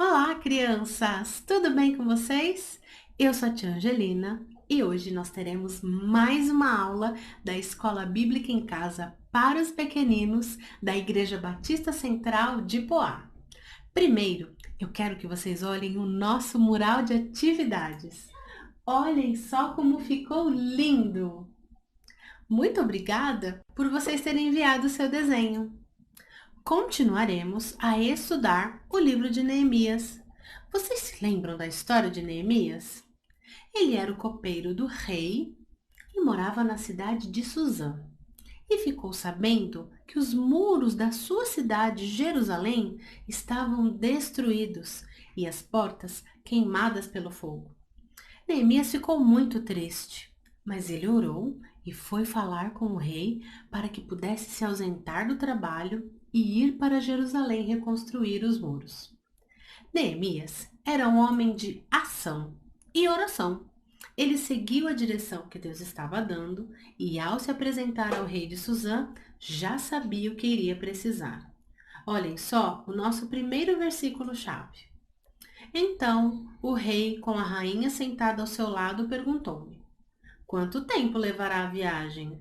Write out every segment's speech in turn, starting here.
Olá, crianças! Tudo bem com vocês? Eu sou a tia Angelina e hoje nós teremos mais uma aula da Escola Bíblica em Casa para os pequeninos da Igreja Batista Central de Poá. Primeiro, eu quero que vocês olhem o nosso mural de atividades. Olhem só como ficou lindo! Muito obrigada por vocês terem enviado o seu desenho. Continuaremos a estudar o livro de Neemias. Vocês se lembram da história de Neemias? Ele era o copeiro do rei e morava na cidade de Suzã. E ficou sabendo que os muros da sua cidade, Jerusalém, estavam destruídos e as portas queimadas pelo fogo. Neemias ficou muito triste, mas ele orou e foi falar com o rei para que pudesse se ausentar do trabalho e ir para Jerusalém reconstruir os muros. Neemias era um homem de ação e oração. Ele seguiu a direção que Deus estava dando e, ao se apresentar ao rei de Suzã, já sabia o que iria precisar. Olhem só o nosso primeiro versículo-chave. Então o rei, com a rainha sentada ao seu lado, perguntou-me: Quanto tempo levará a viagem?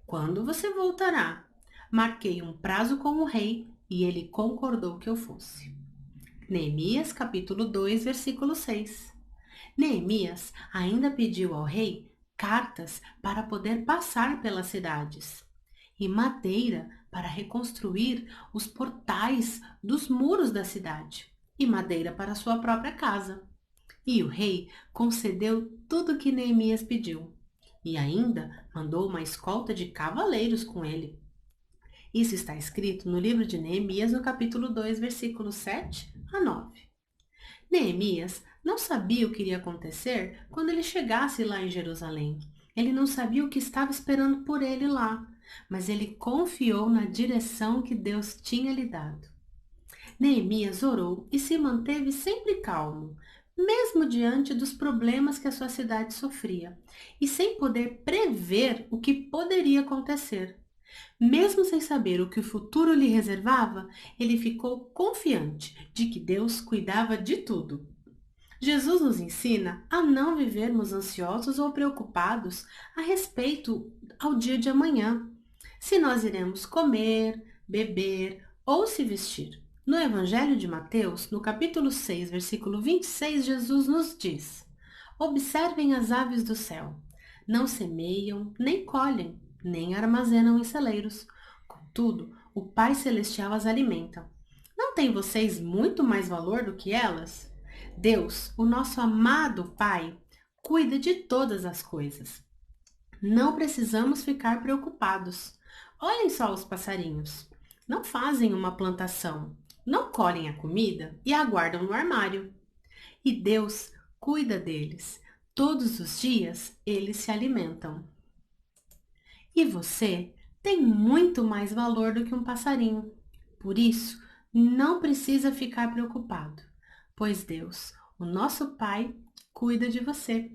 Quando você voltará? Marquei um prazo com o rei e ele concordou que eu fosse. Neemias capítulo 2, versículo 6. Neemias ainda pediu ao rei cartas para poder passar pelas cidades e madeira para reconstruir os portais dos muros da cidade e madeira para sua própria casa. E o rei concedeu tudo o que Neemias pediu e ainda mandou uma escolta de cavaleiros com ele. Isso está escrito no livro de Neemias, no capítulo 2, versículos 7 a 9. Neemias não sabia o que iria acontecer quando ele chegasse lá em Jerusalém. Ele não sabia o que estava esperando por ele lá, mas ele confiou na direção que Deus tinha lhe dado. Neemias orou e se manteve sempre calmo, mesmo diante dos problemas que a sua cidade sofria, e sem poder prever o que poderia acontecer. Mesmo sem saber o que o futuro lhe reservava, ele ficou confiante de que Deus cuidava de tudo. Jesus nos ensina a não vivermos ansiosos ou preocupados a respeito ao dia de amanhã, se nós iremos comer, beber ou se vestir. No Evangelho de Mateus, no capítulo 6, versículo 26, Jesus nos diz: Observem as aves do céu. Não semeiam, nem colhem, nem armazenam em celeiros. Contudo, o Pai Celestial as alimenta. Não têm vocês muito mais valor do que elas? Deus, o nosso amado Pai, cuida de todas as coisas. Não precisamos ficar preocupados. Olhem só os passarinhos. Não fazem uma plantação, não colhem a comida e a guardam no armário. E Deus cuida deles. Todos os dias eles se alimentam. E você tem muito mais valor do que um passarinho. Por isso, não precisa ficar preocupado, pois Deus, o nosso Pai, cuida de você.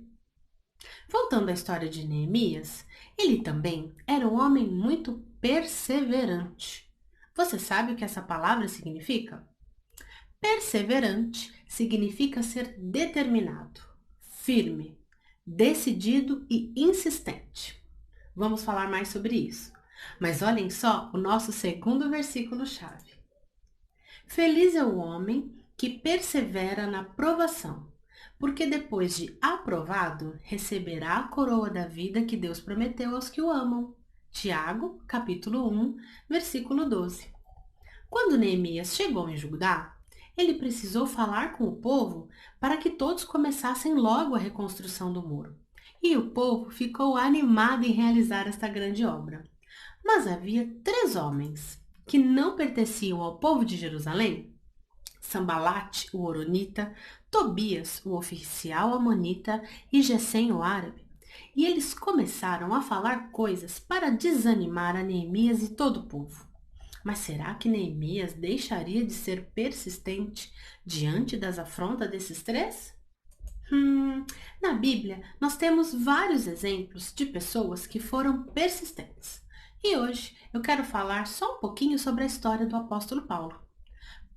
Voltando à história de Neemias, ele também era um homem muito perseverante. Você sabe o que essa palavra significa? Perseverante significa ser determinado, firme, decidido e insistente. Vamos falar mais sobre isso. Mas olhem só o nosso segundo versículo-chave. Feliz é o homem que persevera na provação, porque depois de aprovado, receberá a coroa da vida que Deus prometeu aos que o amam. Tiago, capítulo 1, versículo 12. Quando Neemias chegou em Judá, ele precisou falar com o povo para que todos começassem logo a reconstrução do muro. E o povo ficou animado em realizar esta grande obra. Mas havia 3 homens que não pertenciam ao povo de Jerusalém: Sambalate, o Horonita, Tobias, o oficial amonita e Gesem, o árabe. E eles começaram a falar coisas para desanimar a Neemias e todo o povo. Mas será que Neemias deixaria de ser persistente diante das afrontas desses 3? Na Bíblia, nós temos vários exemplos de pessoas que foram persistentes. E hoje eu quero falar só um pouquinho sobre a história do apóstolo Paulo.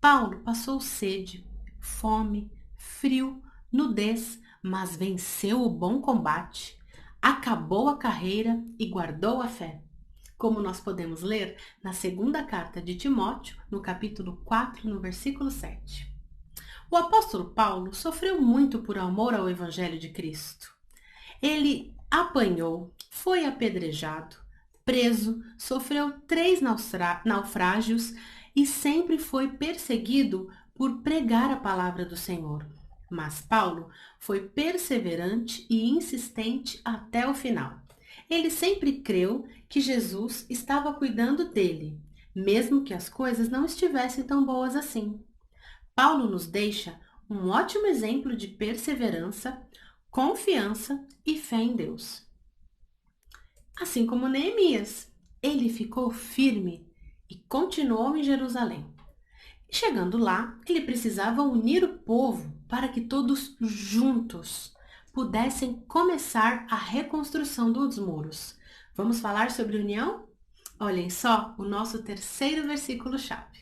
Paulo passou sede, fome, frio, nudez, mas venceu o bom combate, acabou a carreira e guardou a fé. Como nós podemos ler na segunda carta de Timóteo, no capítulo 4, no versículo 7. O apóstolo Paulo sofreu muito por amor ao Evangelho de Cristo. Ele apanhou, foi apedrejado, preso, sofreu 3 naufrágios e sempre foi perseguido por pregar a palavra do Senhor. Mas Paulo foi perseverante e insistente até o final. Ele sempre creu que Jesus estava cuidando dele, mesmo que as coisas não estivessem tão boas assim. Paulo nos deixa um ótimo exemplo de perseverança, confiança e fé em Deus. Assim como Neemias, ele ficou firme e continuou em Jerusalém. Chegando lá, ele precisava unir o povo para que todos juntos pudessem começar a reconstrução dos muros. Vamos falar sobre união? Olhem só o nosso terceiro versículo-chave.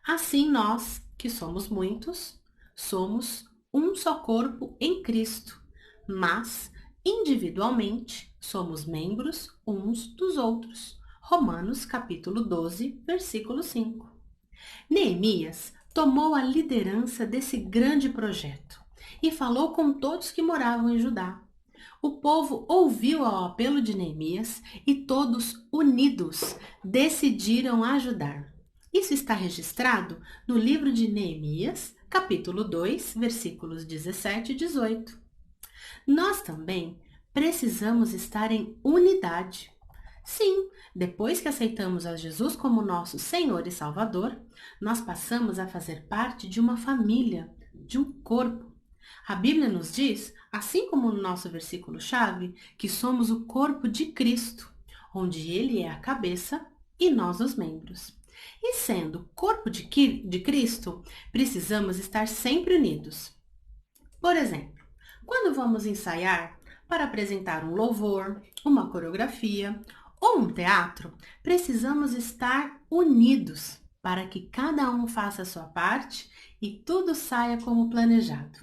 Assim nós, que somos muitos, somos um só corpo em Cristo, mas individualmente somos membros uns dos outros. Romanos capítulo 12, versículo 5. Neemias tomou a liderança desse grande projeto e falou com todos que moravam em Judá. O povo ouviu ao apelo de Neemias e todos, unidos, decidiram ajudar. Isso está registrado no livro de Neemias, capítulo 2, versículos 17 e 18. Nós também precisamos estar em unidade. Sim, depois que aceitamos a Jesus como nosso Senhor e Salvador, nós passamos a fazer parte de uma família, de um corpo. A Bíblia nos diz, assim como no nosso versículo-chave, que somos o corpo de Cristo, onde Ele é a cabeça e nós os membros. E sendo corpo de Cristo, precisamos estar sempre unidos. Por exemplo, quando vamos ensaiar para apresentar um louvor, uma coreografia ou um teatro, precisamos estar unidos para que cada um faça a sua parte e tudo saia como planejado.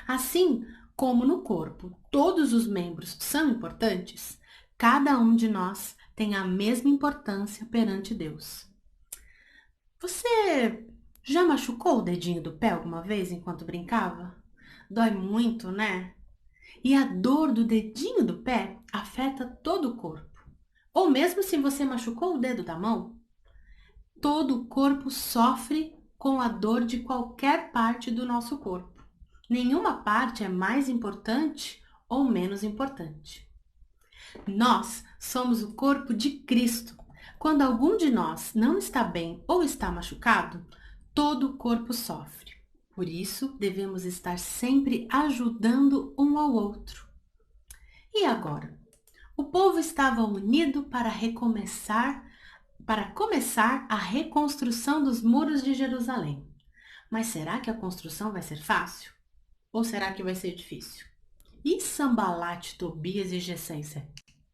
Assim como no corpo todos os membros são importantes, cada um de nós tem a mesma importância perante Deus. Você já machucou o dedinho do pé alguma vez enquanto brincava? Dói muito, né? E a dor do dedinho do pé afeta todo o corpo. Ou mesmo se você machucou o dedo da mão, todo o corpo sofre com a dor de qualquer parte do nosso corpo. Nenhuma parte é mais importante ou menos importante. Nós somos o corpo de Cristo. Quando algum de nós não está bem ou está machucado, todo o corpo sofre. Por isso, devemos estar sempre ajudando um ao outro. E agora? O povo estava unido para começar a reconstrução dos muros de Jerusalém. Mas será que a construção vai ser fácil? Ou será que vai ser difícil? E Sambalate, Tobias e Gesem?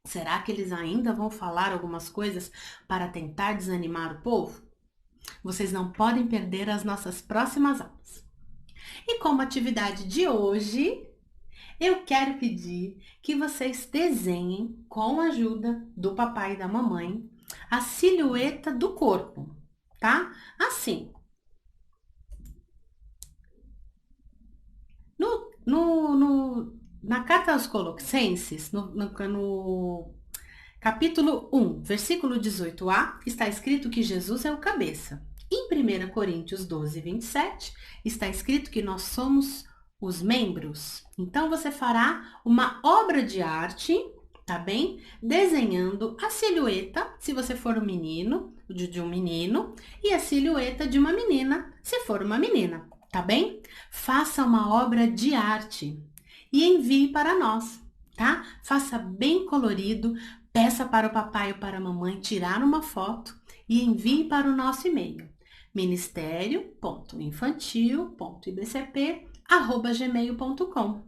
Será que eles ainda vão falar algumas coisas para tentar desanimar o povo? Vocês não podem perder as nossas próximas aulas. E como atividade de hoje, eu quero pedir que vocês desenhem, com a ajuda do papai e da mamãe, a silhueta do corpo, tá? Assim. Na carta aos Colossenses, no capítulo 1, versículo 18a, está escrito que Jesus é o cabeça. Em 1 Coríntios 12, 27, está escrito que nós somos os membros. Então, você fará uma obra de arte, tá bem? Desenhando a silhueta, se você for um menino, de um menino, e a silhueta de uma menina, se for uma menina, tá bem? Faça uma obra de arte e envie para nós, tá? Faça bem colorido, peça para o papai ou para a mamãe tirar uma foto e envie para o nosso e-mail, ministério.infantil.ibcp@gmail.com.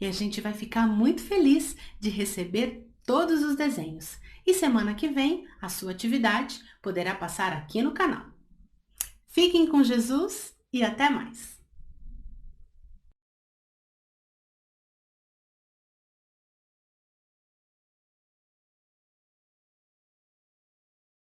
E a gente vai ficar muito feliz de receber todos os desenhos. E semana que vem, a sua atividade poderá passar aqui no canal. Fiquem com Jesus e até mais!